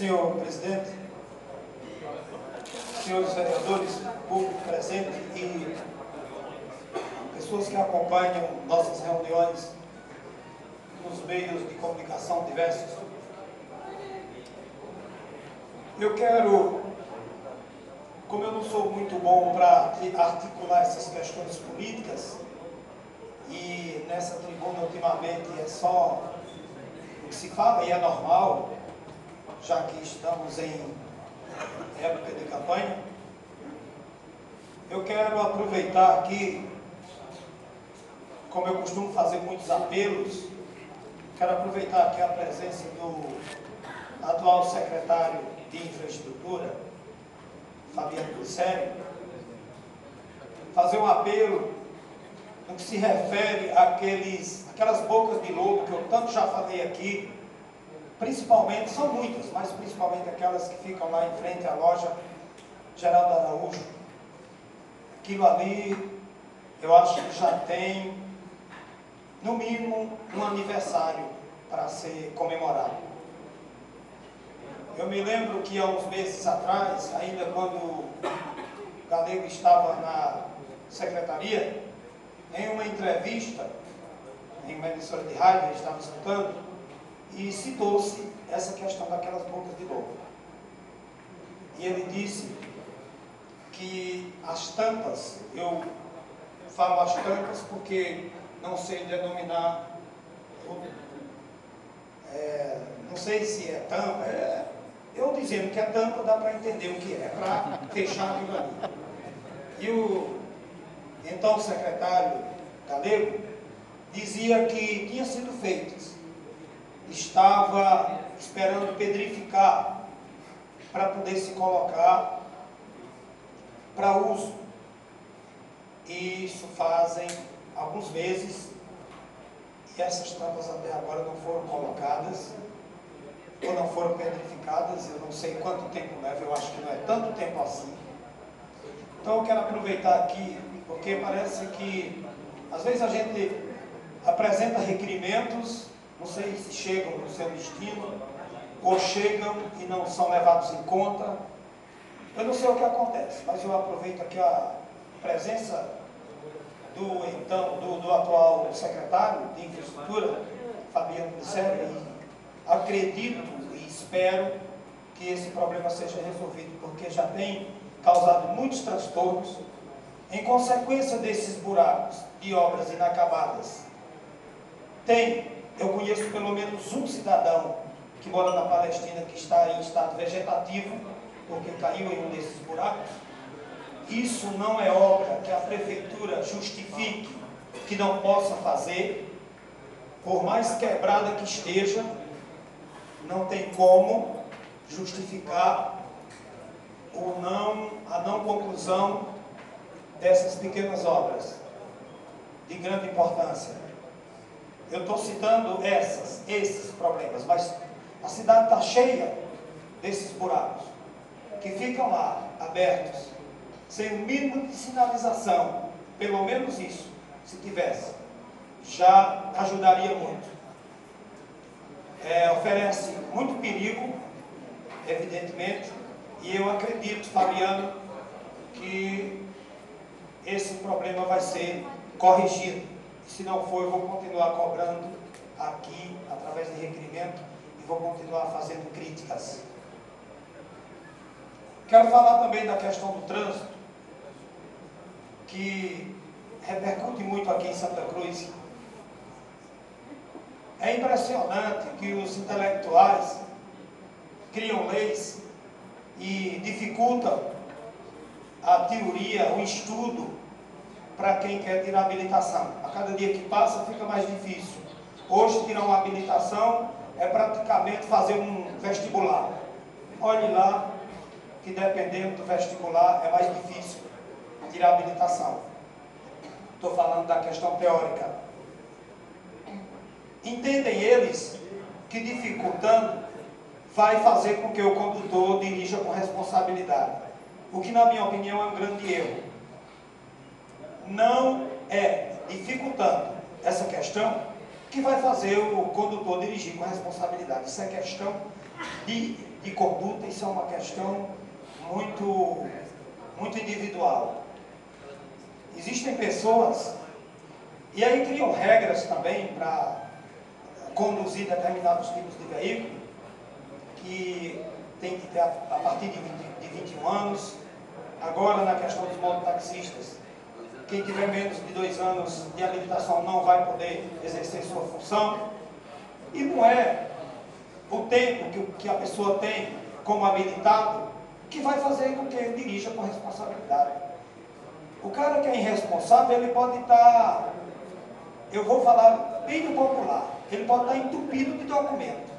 Senhor presidente, senhores vereadores, público presente e pessoas que acompanham nossas reuniões nos meios de comunicação diversos. Eu quero, como eu não sou muito bom para articular essas questões políticas, e nessa tribuna ultimamente é só o que se fala, e é normal, já que estamos em época de campanha, eu quero aproveitar aqui, como eu costumo fazer muitos apelos, quero aproveitar aqui a presença do atual secretário de Infraestrutura, Fabiano Glicério, fazer um apelo no que se refere àquelas bocas de lobo que eu tanto já falei aqui, principalmente, são muitas, mas principalmente aquelas que ficam lá em frente à loja Geraldo Araújo. Aquilo ali, eu acho que já tem, no mínimo, um aniversário para ser comemorado. Eu me lembro que há uns meses atrás, ainda quando o Galego estava na secretaria, em uma entrevista, em uma emissora de rádio, ele estava escutando, e citou-se essa questão daquelas bocas de lobo. E ele disse que as tampas, eu falo as tampas porque não sei denominar, não sei se é tampa, eu dizendo que é tampa dá para entender o que é para fechar aquilo ali. E o então secretário Galego dizia que tinha sido feitas, estava esperando pedrificar para poder se colocar para uso. E isso fazem alguns meses e essas tampas até agora não foram colocadas ou não foram pedrificadas. Eu não sei quanto tempo leva, eu acho que não é tanto tempo assim. Então eu quero aproveitar aqui, porque parece que às vezes a gente apresenta requerimentos, não sei se chegam no seu destino, ou chegam e não são levados em conta. Eu não sei o que acontece, mas eu aproveito aqui a presença do atual secretário de Infraestrutura, Fabiano Glicério, e acredito e espero que esse problema seja resolvido, porque já tem causado muitos transtornos em consequência desses buracos de obras inacabadas. Eu conheço pelo menos um cidadão que mora na Palestina que está em estado vegetativo, porque caiu em um desses buracos. Isso não é obra que a prefeitura justifique que não possa fazer, por mais quebrada que esteja, não tem como justificar a não conclusão dessas pequenas obras de grande importância. Eu estou citando esses problemas, mas a cidade está cheia desses buracos, que ficam lá, abertos, sem o mínimo de sinalização. Pelo menos isso, se tivesse, já ajudaria muito. Oferece muito perigo, evidentemente, e eu acredito, Fabiano, que esse problema vai ser corrigido. Se não for, eu vou continuar cobrando aqui, através de requerimento, e vou continuar fazendo críticas. Quero falar também da questão do trânsito, que repercute muito aqui em Santa Cruz. É impressionante que os intelectuais criam leis e dificultam a teoria, o estudo, para quem quer tirar habilitação. A cada dia que passa fica mais difícil. Hoje tirar uma habilitação é praticamente fazer um vestibular. Olhe lá que dependendo do vestibular é mais difícil tirar a habilitação. Estou falando da questão teórica. Entendem eles que dificultando vai fazer com que o condutor dirija com responsabilidade. O que, na minha opinião, é um grande erro. Não é dificultando essa questão que vai fazer o condutor dirigir com responsabilidade. Isso é questão de de conduta, isso é uma questão muito individual. Existem pessoas, e aí criam regras também para conduzir determinados tipos de veículo, que tem que ter a partir de 21 anos. Agora, na questão dos mototaxistas, quem tiver menos de 2 anos de habilitação não vai poder exercer sua função. E não é o tempo que a pessoa tem como habilitado que vai fazer com que ele dirija com responsabilidade. O cara que é irresponsável, ele pode estar, eu vou falar bem do popular, ele pode estar entupido de documento.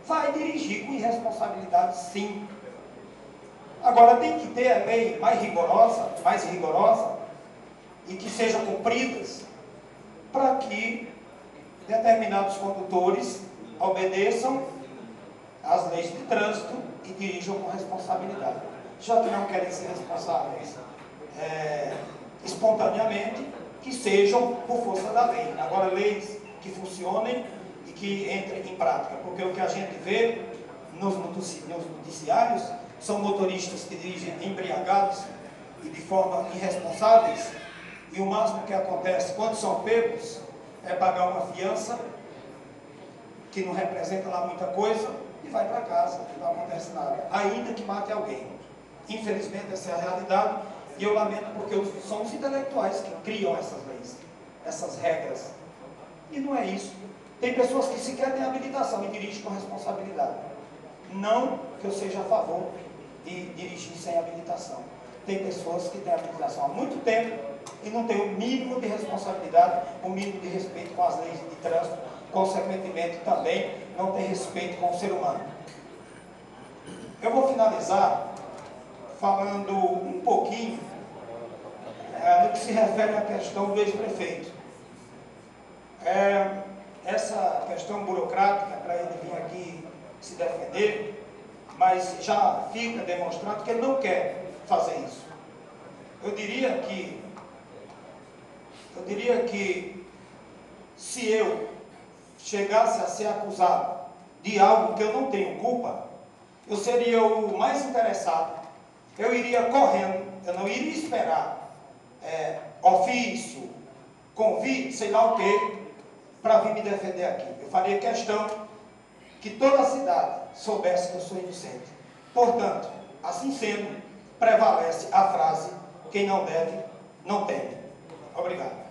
Vai dirigir com irresponsabilidade, sim. Agora, tem que ter a lei mais rigorosa e que sejam cumpridas para que determinados condutores obedeçam às leis de trânsito e dirijam com responsabilidade. Já que não querem ser responsáveis espontaneamente, que sejam por força da lei. Agora, leis que funcionem e que entrem em prática, porque o que a gente vê nos noticiários são motoristas que dirigem embriagados e de forma irresponsáveis, e o máximo que acontece quando são pegos é pagar uma fiança que não representa lá muita coisa e vai para casa, não acontece nada, ainda que mate alguém. Infelizmente essa é a realidade, e eu lamento porque são os intelectuais que criam essas leis, essas regras, e não é isso. Tem pessoas que sequer têm habilitação e dirigem com responsabilidade. Não que eu seja a favor de dirigir sem habilitação. Tem pessoas que têm habilitação há muito tempo e não têm o mínimo de responsabilidade, o mínimo de respeito com as leis de trânsito, consequentemente também não tem respeito com o ser humano. Eu vou finalizar falando um pouquinho no que se refere à questão do ex-prefeito. Essa questão burocrática para ele vir aqui se defender, mas já fica demonstrado que ele não quer fazer isso. Eu diria que se eu chegasse a ser acusado de algo que eu não tenho culpa, eu seria o mais interessado. Eu iria correndo, eu não iria esperar ofício, convite, sei lá o quê, para vir me defender aqui. Eu faria questão que toda a cidade soubesse que eu sou inocente. Portanto, assim sendo, prevalece a frase: quem não deve, não teme. Obrigado.